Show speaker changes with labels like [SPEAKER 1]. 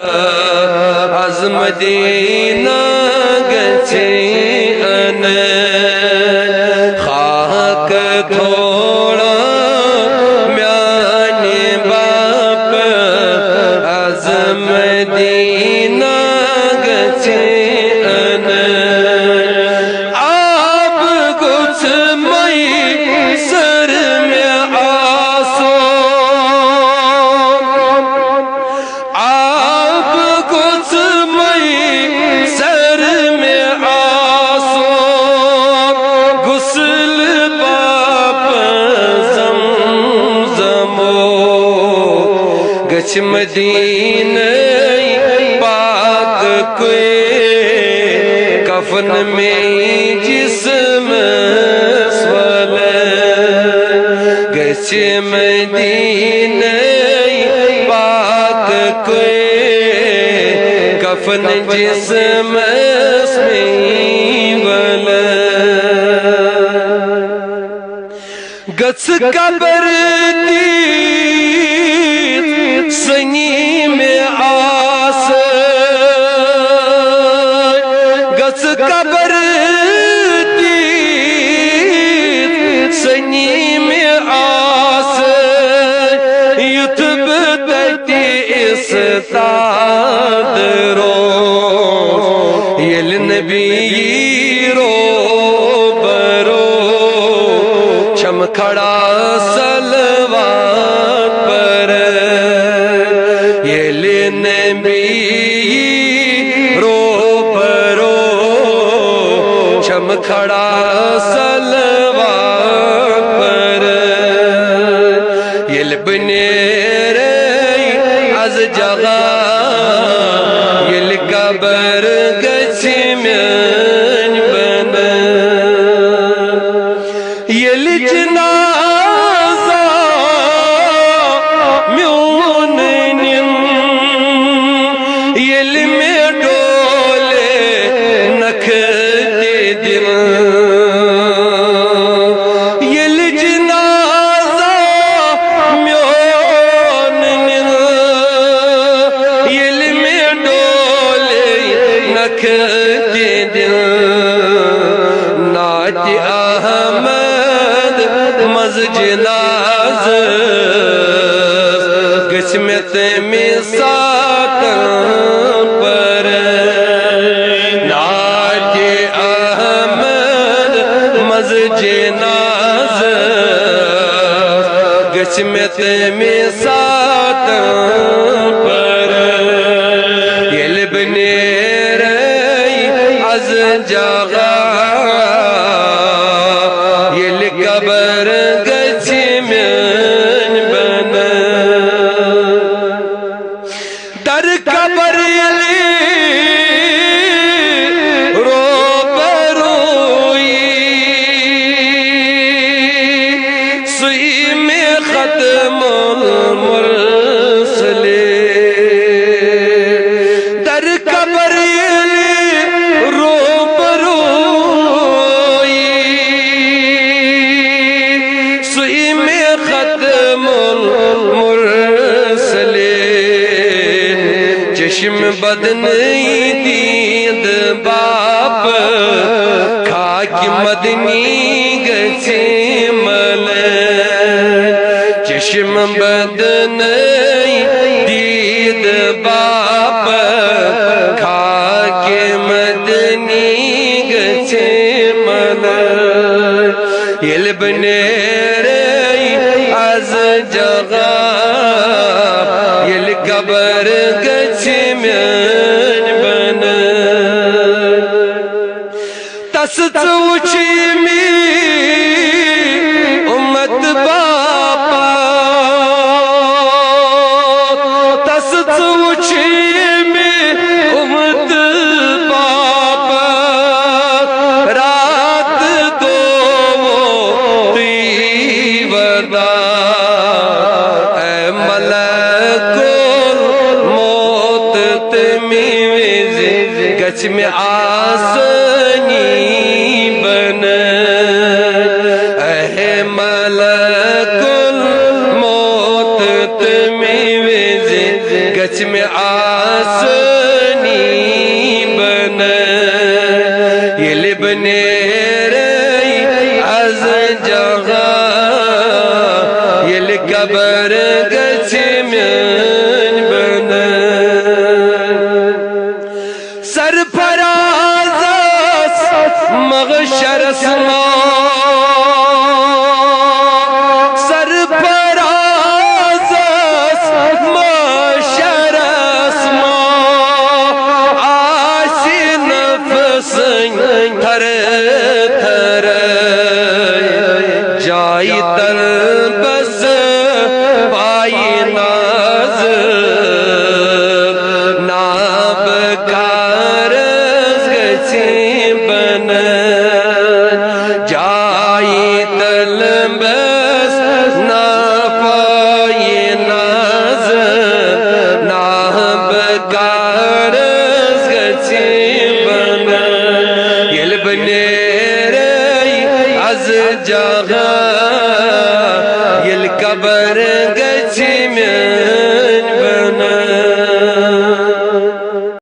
[SPEAKER 1] از مدینہ گچھی ان خاک تھوڑا میانی باپ از مدینہ گچھی ان آپ کچھ مئی سر میں آسو مدینہ پاک کوئی کفن میں جسم سولے گچھ مدینہ پاک کوئی کفن جسم سولے گچھ قبر دی سنی میں آس گس قبر دی سنی میں آس یتب تتی استاد رو یل نبی رو برو چم کھڑا سلوات پر رو برو چم کھڑا سلوات پر یل بنیر از جگہ یل قبر گچھی من بن یل جنازہ میون یل میں ڈولے نکھ دے دل یل جنازہ میون یل میں ڈولے نکھ دے دل نعت احمد مز جناز گچمت میں ساتن پر نعت احمد مز جناز گچمت میں ساتن پر یل بنیر از جگہ یل قبر گچھی من بن در قبر رو بروئی سوئی میں ختم المرسل در قبر رو بروئی سوئی میں ختم المرسل چشم بد نہیں دید باپ خاک مدنی گچھی مل چشم بد نہیں دید باپ خاک مدنی گچھی مل یل بنیر از جگہ یل قبر گچھی من بن تس چوچی می امت باپا تس چوچی می امت باپا رات دو تی ودا اے ملک الموت تمی ویزی گچھ میں آسنی بن اے ملک الموت تمی ویزی گچھ میں آسنی آسنی بنا یل بنیرئی از جگہ یل قبر گچمین بنا سرفراز مغشر اسما سرفراز مغشر اسما آسی نفس تھر تھر جائی تلبس پائی ناز ناب کارز گچی بنا جائی تلبس نا پائی ناز ناب کارز گچی بنا یل بنیرئی از جگہ یل قبر